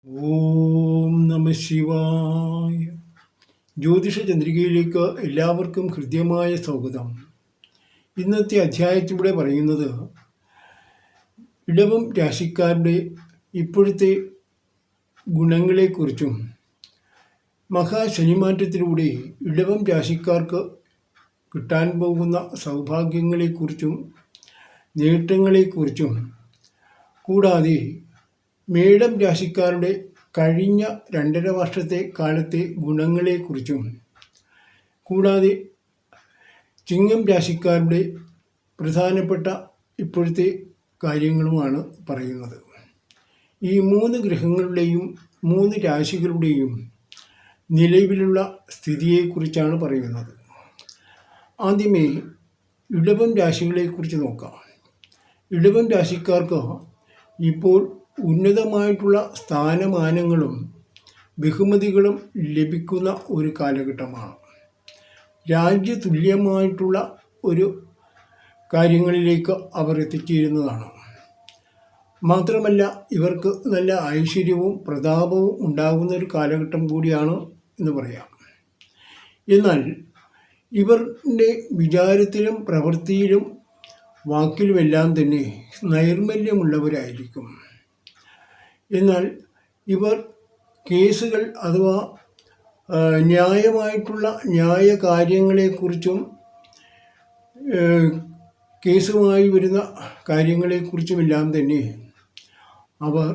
ഓം നമ ശിവായ. ജ്യോതിഷ ചന്ദ്രികയിലേക്ക് എല്ലാവർക്കും ഹൃദ്യമായ സ്വാഗതം. ഇന്നത്തെ അധ്യായത്തിലൂടെ പറയുന്നത് ഇടവം രാശിക്കാരുടെ ഇപ്പോഴത്തെ ഗുണങ്ങളെക്കുറിച്ചും മഹാശനിമാറ്റത്തിലൂടെ ഇടവം രാശിക്കാർക്ക് കിട്ടാൻ പോകുന്ന സൗഭാഗ്യങ്ങളെക്കുറിച്ചും നേട്ടങ്ങളെക്കുറിച്ചും കൂടാതെ മേടം രാശിക്കാരുടെ കഴിഞ്ഞ 2.5 വർഷത്തെ കാലത്തെ ഗുണങ്ങളെക്കുറിച്ചും കൂടാതെ ചിങ്ങം രാശിക്കാരുടെ പ്രധാനപ്പെട്ട ഇപ്പോഴത്തെ കാര്യങ്ങളുമാണ് പറയുന്നത്. ഈ 3 ഗ്രഹങ്ങളുടെയും 3 രാശികളുടെയും നിലവിലുള്ള സ്ഥിതിയെക്കുറിച്ചാണ് പറയുന്നത്. ആദ്യമേ ഇടവം രാശികളെക്കുറിച്ച് നോക്കാം. ഇടവം രാശിക്കാർക്ക് ഇപ്പോൾ ഉന്നതമായിട്ടുള്ള സ്ഥാനമാനങ്ങളും ബഹുമതികളും ലഭിക്കുന്ന ഒരു കാലഘട്ടമാണ്. രാജ്യതുല്യമായിട്ടുള്ള ഒരു കാര്യങ്ങളിലേക്ക് അവർ എത്തിച്ചേരുന്നതാണ്. മാത്രമല്ല ഇവർക്ക് നല്ല ഐശ്വര്യവും പ്രതാപവും ഉണ്ടാകുന്ന ഒരു കാലഘട്ടം കൂടിയാണ് എന്ന് പറയാം. എന്നാൽ ഇവരുടെ വിചാരത്തിലും പ്രവൃത്തിയിലും വാക്കിലുമെല്ലാം തന്നെ നൈർമല്യമുള്ളവരായിരിക്കും. എന്നാൽ ഇവർ കേസുകൾ അഥവാ ന്യായമായിട്ടുള്ള ന്യായകാര്യങ്ങളെക്കുറിച്ചും കേസുമായി വരുന്ന കാര്യങ്ങളെക്കുറിച്ചുമെല്ലാം തന്നെ അവർ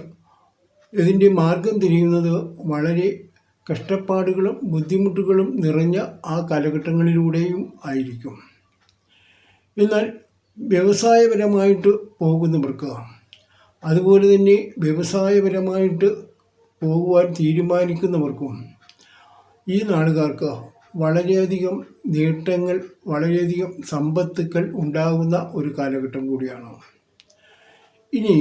ഇതിൻ്റെ മാർഗം തിരിയുന്നത് വളരെ കഷ്ടപ്പാടുകളും ബുദ്ധിമുട്ടുകളും നിറഞ്ഞ ആ കാലഘട്ടങ്ങളിലൂടെയും ആയിരിക്കും. എന്നാൽ വ്യവസായപരമായിട്ട് പോകുന്നവർക്ക് അതുപോലെ തന്നെ വ്യവസായപരമായിട്ട് പോകുവാൻ തീരുമാനിക്കുന്നവർക്കും ഈ നാളുകാർക്ക് വളരെയധികം നേട്ടങ്ങൾ, വളരെയധികം സമ്പത്തുക്കൾ ഉണ്ടാകുന്ന ഒരു കാലഘട്ടം കൂടിയാണ്. ഇനി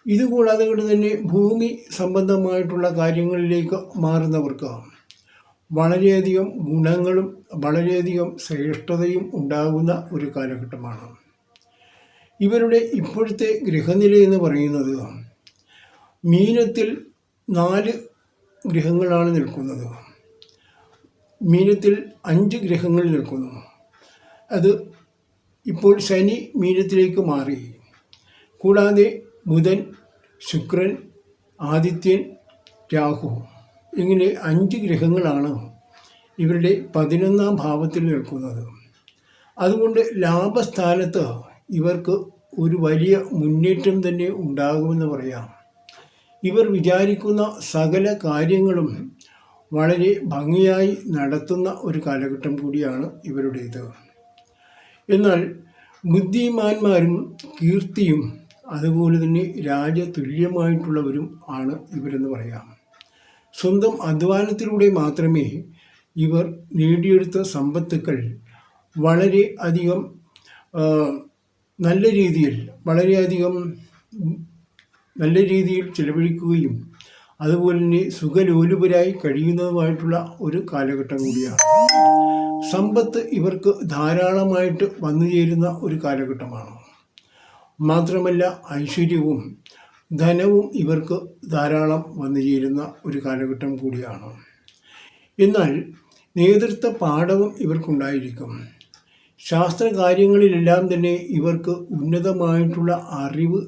ഇതുകൂടാതെ കൊണ്ട് തന്നെ ഭൂമി സംബന്ധമായിട്ടുള്ള കാര്യങ്ങളിലേക്ക് മാറുന്നവർക്ക് വളരെയധികം ഗുണങ്ങളും വളരെയധികം ശ്രേഷ്ഠതയും ഉണ്ടാകുന്ന ഒരു കാലഘട്ടമാണ്. ഇവരുടെ ഇപ്പോഴത്തെ ഗ്രഹനില എന്ന് പറയുന്നത് മീനത്തിൽ 4 ഗ്രഹങ്ങളാണ് നിൽക്കുന്നത്. മീനത്തിൽ 5 ഗ്രഹങ്ങൾ നിൽക്കുന്നു. അത് ഇപ്പോൾ ശനി മീനത്തിലേക്ക് മാറി. കൂടാതെ ബുധൻ, ശുക്രൻ, ആദിത്യൻ, രാഹു ഇങ്ങനെ 5 ഗ്രഹങ്ങളാണ് ഇവരുടെ 11ാം ഭാവത്തിൽ നിൽക്കുന്നത്. അതുകൊണ്ട് ലാഭസ്ഥാനത്ത് ഇവർക്ക് ഒരു വലിയ മുന്നേറ്റം തന്നെ ഉണ്ടാകുമെന്ന് പറയാം. ഇവർ വിചാരിക്കുന്ന സകല കാര്യങ്ങളും വളരെ ഭംഗിയായി നടത്തുന്ന ഒരു കാലഘട്ടം കൂടിയാണ് ഇവരുടേത്. എന്നാൽ ബുദ്ധിമാന്മാരും കീർത്തിയും അതുപോലെ തന്നെ രാജതുല്യമായിട്ടുള്ളവരും ആണ് ഇവരെന്ന് പറയാം. സ്വന്തം അധ്വാനത്തിലൂടെ മാത്രമേ ഇവർ നേടിയെടുത്ത സമ്പത്തുക്കൾ വളരെ അധികം വളരെയധികം നല്ല രീതിയിൽ ചിലവഴിക്കുകയും അതുപോലെ തന്നെ സുഖലോലുപരായി കഴിയുന്നതുമായിട്ടുള്ള ഒരു കാലഘട്ടം കൂടിയാണ്. സമ്പത്ത് ഇവർക്ക് ധാരാളമായിട്ട് വന്നു ചേരുന്ന ഒരു കാലഘട്ടമാണ്. മാത്രമല്ല ഐശ്വര്യവും ധനവും ഇവർക്ക് ധാരാളം വന്നു ചേരുന്ന ഒരു കാലഘട്ടം കൂടിയാണ്. എന്നാൽ നേതൃത്വ പാഠവും ഇവർക്കുണ്ടായിരിക്കും. ശാസ്ത്രകാര്യങ്ങളിലെല്ലാം തന്നെ ഇവർക്ക് ഉന്നതമായിട്ടുള്ള അറിവ്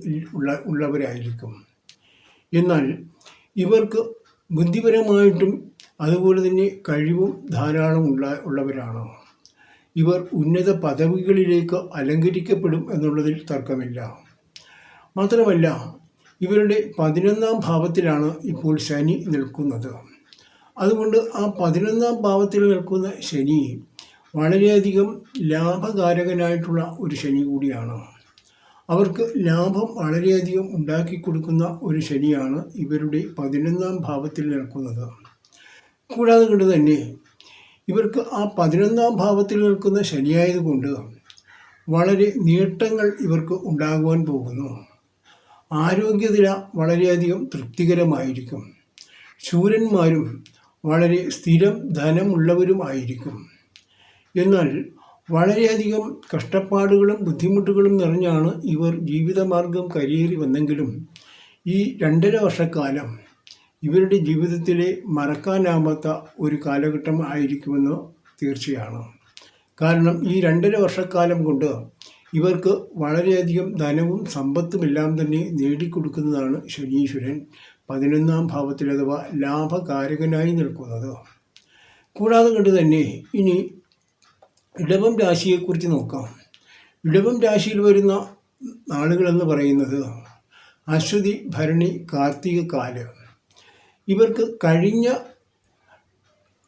ഉള്ളവരായിരിക്കും. എന്നാൽ ഇവർക്ക് ബുദ്ധിപരമായിട്ടും അതുപോലെ തന്നെ കഴിവും ധാരാളം ഉള്ളവരാണ്. ഇവർ ഉന്നത പദവികളിലേക്ക് അലങ്കരിക്കപ്പെടും എന്നുള്ളതിൽ തർക്കമില്ല. മാത്രമല്ല ഇവരുടെ 11ാം ഭാവത്തിലാണ് ഇപ്പോൾ ശനി നിൽക്കുന്നത്. അതുകൊണ്ട് ആ 11ാം ഭാവത്തിൽ നിൽക്കുന്ന ശനി വളരെയധികം ലാഭകാരകനായിട്ടുള്ള ഒരു ശനി കൂടിയാണ്. അവർക്ക് ലാഭം വളരെയധികം ഉണ്ടാക്കി കൊടുക്കുന്ന ഒരു ശനിയാണ് ഇവരുടെ 11ാം ഭാവത്തിൽ നിൽക്കുന്നത്. കൂടാതെ കൊണ്ട് തന്നെ ഇവർക്ക് ആ 11ാം ഭാവത്തിൽ നിൽക്കുന്ന ശനിയായതുകൊണ്ട് വളരെ നേട്ടങ്ങൾ ഇവർക്ക് ഉണ്ടാകുവാൻ പോകുന്നു. ആരോഗ്യനില വളരെയധികം തൃപ്തികരമായിരിക്കും. ശൂരന്മാരും വളരെ സ്ഥിരം ധനമുള്ളവരുമായിരിക്കും. എന്നാൽ വളരെയധികം കഷ്ടപ്പാടുകളും ബുദ്ധിമുട്ടുകളും നിറഞ്ഞാണ് ഇവർ ജീവിതമാർഗം കരയേറി വന്നെങ്കിലും ഈ 2.5 വർഷക്കാലം ഇവരുടെ ജീവിതത്തിലെ മറക്കാനാവാത്ത ഒരു കാലഘട്ടം ആയിരിക്കുമെന്ന് തീർച്ചയാണ്. കാരണം ഈ 2.5 വർഷക്കാലം കൊണ്ട് ഇവർക്ക് വളരെയധികം ധനവും സമ്പത്തുമെല്ലാം തന്നെ നേടിക്കൊടുക്കുന്നതാണ് ശനീശ്വരൻ 11ാം ഭാവത്തിൽ അഥവാ ലാഭകാരകനായി നിൽക്കുന്നത്. കൂടാതെ കൊണ്ട് തന്നെ ഇനി ഇടവം രാശിയെക്കുറിച്ച് നോക്കാം. ഇടവം രാശിയിൽ വരുന്ന നാളുകളെന്ന് പറയുന്നത് അശ്വതി, ഭരണി, കാർത്തിക കാല്. ഇവർക്ക് കഴിഞ്ഞ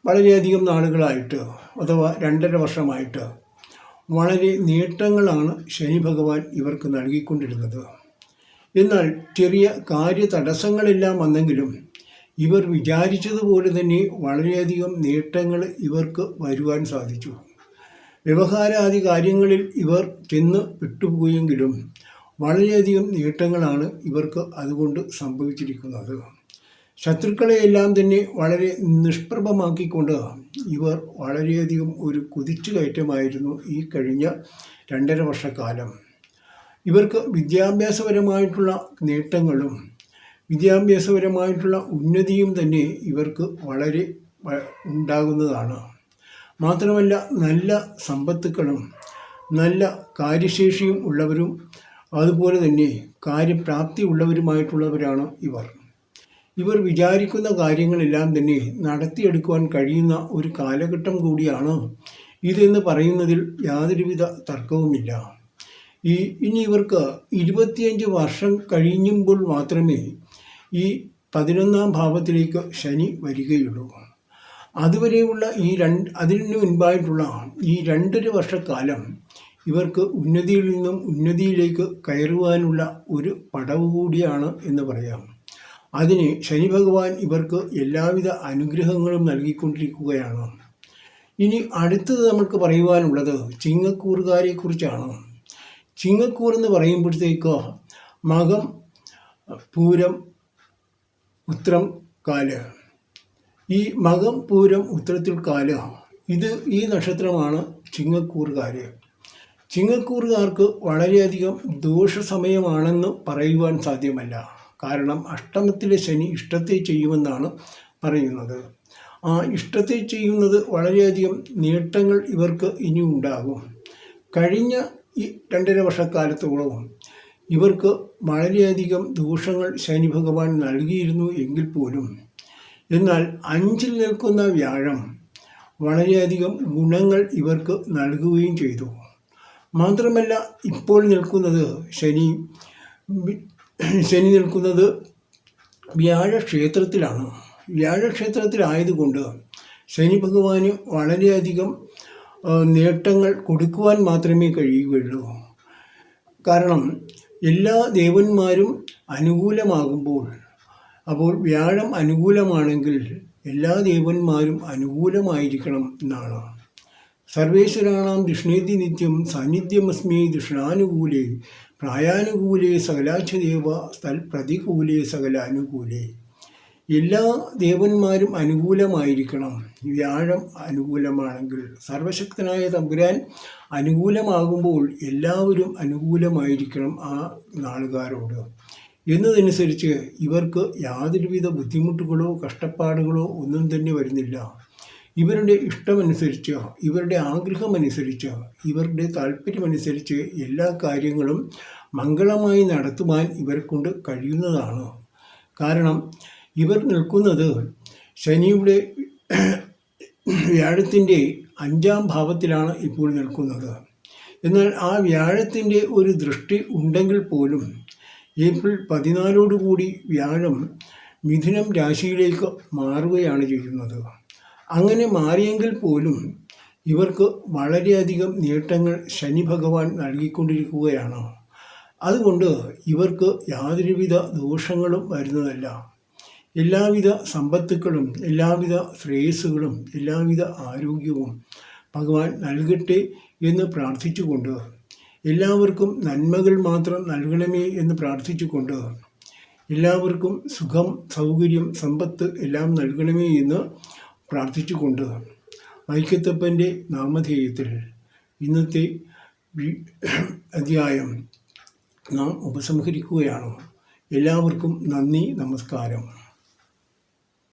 വളരെയധികം നാളുകളായിട്ട് അഥവാ 2.5 വർഷമായിട്ട് വളരെ നേട്ടങ്ങളാണ് ശനി ഭഗവാൻ ഇവർക്ക് നൽകിക്കൊണ്ടിരുന്നത്. എന്നാൽ ചെറിയ കാര്യ തടസ്സങ്ങളെല്ലാം വന്നെങ്കിലും ഇവർ വിചാരിച്ചതുപോലെ തന്നെ വളരെയധികം നേട്ടങ്ങൾ ഇവർക്ക് വരുവാൻ സാധിച്ചു. വ്യവഹാരാദി കാര്യങ്ങളിൽ ഇവർ ചെന്ന് പെട്ടുപോയെങ്കിലും വളരെയധികം നേട്ടങ്ങളാണ് ഇവർക്ക് അതുകൊണ്ട് സംഭവിച്ചിരിക്കുന്നത്. ശത്രുക്കളെയെല്ലാം തന്നെ വളരെ നിഷ്പ്രഭമാക്കിക്കൊണ്ട് ഇവർ വളരെയധികം ഒരു കുതിച്ചുകയറ്റമായിരുന്നു ഈ കഴിഞ്ഞ 2.5 വർഷക്കാലം. ഇവർക്ക് വിദ്യാഭ്യാസപരമായിട്ടുള്ള നേട്ടങ്ങളും വിദ്യാഭ്യാസപരമായിട്ടുള്ള ഉന്നതിയും തന്നെ ഇവർക്ക് വളരെ ഉണ്ടാകുന്നതാണ്. മാത്രമല്ല നല്ല സമ്പത്തുക്കളും നല്ല കാര്യശേഷിയും ഉള്ളവരും അതുപോലെ തന്നെ കാര്യപ്രാപ്തി ഉള്ളവരുമായിട്ടുള്ളവരാണ് ഇവർ. ഇവർ വിചാരിക്കുന്ന കാര്യങ്ങളെല്ലാം തന്നെ നടത്തിയെടുക്കുവാൻ കഴിയുന്ന ഒരു കാലഘട്ടം കൂടിയാണ് ഇതെന്ന് പറയുന്നതിൽ യാതൊരുവിധ തർക്കവുമില്ല. ഇനി ഇവർക്ക് 25 വർഷം കഴിയുമ്പോൾ മാത്രമേ ഈ 11ാം ഭാവത്തിലേക്ക് ശനി വരികയുള്ളൂ. അതുവരെയുള്ള അതിനു മുൻപായിട്ടുള്ള ഈ 2.5 വർഷക്കാലം ഇവർക്ക് ഉന്നതിയിൽ നിന്നും ഉന്നതിയിലേക്ക് കയറുവാനുള്ള ഒരു പടവ് കൂടിയാണ് എന്ന് പറയാം. അതിന് ശനി ഭഗവാൻ ഇവർക്ക് എല്ലാവിധ അനുഗ്രഹങ്ങളും നൽകിക്കൊണ്ടിരിക്കുകയാണ്. ഇനി അടുത്തത് നമുക്ക് പറയുവാനുള്ളത് ചിങ്ങക്കൂറുകാരെക്കുറിച്ചാണ്. ചിങ്ങക്കൂർ എന്ന് പറയുമ്പോഴത്തേക്ക് മകം, പൂരം, ഉത്രം കാല്. ഈ മകം, പൂരം, ഉത്രത്തിൽ കാല് ഈ നക്ഷത്രമാണ് ചിങ്ങക്കൂറുകാർ. ചിങ്ങക്കൂറുകാർക്ക് വളരെയധികം ദോഷസമയമാണെന്ന് പറയുവാൻ സാധ്യമല്ല. കാരണം അഷ്ടമത്തിലെ ശനി ഇഷ്ടത്തെ ചെയ്യുമെന്നാണ് പറയുന്നത്. ആ ഇഷ്ടത്തെ ചെയ്യുന്നത് വളരെയധികം നേട്ടങ്ങൾ ഇവർക്ക് ഇനി ഉണ്ടാകും. കഴിഞ്ഞ ഈ 2.5 വർഷക്കാലത്തോളവും ഇവർക്ക് വളരെയധികം ദോഷങ്ങൾ ശനി ഭഗവാൻ നൽകിയിരുന്നു എങ്കിൽ പോലും എന്നാൽ 5ൽ നിൽക്കുന്ന വ്യാഴം വളരെയധികം ഗുണങ്ങൾ ഇവർക്ക് നൽകുകയും ചെയ്തു. മാത്രമല്ല ഇപ്പോൾ നിൽക്കുന്നത് ശനി നിൽക്കുന്നത് വ്യാഴക്ഷേത്രത്തിലാണ്. വ്യാഴക്ഷേത്രത്തിലായതുകൊണ്ട് ശനി ഭഗവാന് വളരെയധികം നേട്ടങ്ങൾ കൊടുക്കുവാൻ മാത്രമേ കഴിയുകയുള്ളൂ. കാരണം എല്ലാ ദേവന്മാരും അനുകൂലമാകുമ്പോൾ അപ്പോൾ വ്യാഴം അനുകൂലമാണെങ്കിൽ എല്ലാ ദേവന്മാരും അനുകൂലമായിരിക്കണം എന്നാണ്. സർവേശ്വരാണാം ദക്ഷിണേതി നിത്യം സാന്നിധ്യമസ്മി ദക്ഷിണാനുകൂലേ പ്രായാനുകൂലേ സകലാച്ഛദേവ സ്ഥൽ പ്രതികൂലേ സകലാനുകൂലേ. എല്ലാ ദേവന്മാരും അനുകൂലമായിരിക്കണം. വ്യാഴം അനുകൂലമാണെങ്കിൽ സർവശക്തനായ തമ്പുരാൻ അനുകൂലമാകുമ്പോൾ എല്ലാവരും അനുകൂലമായിരിക്കണം ആ നാളുകാരോട് എന്നതനുസരിച്ച് ഇവർക്ക് യാതൊരുവിധ ബുദ്ധിമുട്ടുകളോ കഷ്ടപ്പാടുകളോ ഒന്നും തന്നെ വരുന്നില്ല. ഇവരുടെ ഇഷ്ടമനുസരിച്ച് ഇവരുടെ ആഗ്രഹമനുസരിച്ച് ഇവരുടെ താല്പര്യമനുസരിച്ച് എല്ലാ കാര്യങ്ങളും മംഗളമായി നടത്തുവാൻ ഇവരെക്കൊണ്ട് കഴിയുന്നതാണ്. കാരണം ഇവർ നിൽക്കുന്നത് ശനിയുടെ വ്യാഴത്തിൻ്റെ 5ാം ഭാവത്തിലാണ് ഇപ്പോൾ നിൽക്കുന്നത്. എന്നാൽ ആ വ്യാഴത്തിൻ്റെ ഒരു ദൃഷ്ടി ഉണ്ടെങ്കിൽ പോലും ഏപ്രിൽ 14 വ്യാഴം മിഥുനം രാശിയിലേക്ക് മാറുകയാണ് ചെയ്യുന്നത്. അങ്ങനെ മാറിയെങ്കിൽ പോലും ഇവർക്ക് വളരെയധികം നേട്ടങ്ങൾ ശനി ഭഗവാൻ നൽകിക്കൊണ്ടിരിക്കുകയാണ്. അതുകൊണ്ട് ഇവർക്ക് യാതൊരുവിധ ദോഷങ്ങളും വരുന്നതല്ല. എല്ലാവിധ സമ്പത്തുക്കളും എല്ലാവിധ ശ്രേയസ്സുകളും എല്ലാവിധ ആരോഗ്യവും ഭഗവാൻ നൽകട്ടെ എന്ന് പ്രാർത്ഥിച്ചുകൊണ്ട് എല്ലാവർക്കും നന്മകൾ മാത്രം നൽകണമേ എന്ന് പ്രാർത്ഥിച്ചുകൊണ്ട് എല്ലാവർക്കും സുഖം, സൗകര്യം, സമ്പത്ത് എല്ലാം നൽകണമേ എന്ന് പ്രാർത്ഥിച്ചുകൊണ്ട് വൈക്കത്തപ്പൻ്റെ നാമധേയത്തിൽ ഇന്നത്തെ അധ്യായം നാം ഉപസംഹരിക്കുകയാണ്. എല്ലാവർക്കും നന്ദി, നമസ്കാരം.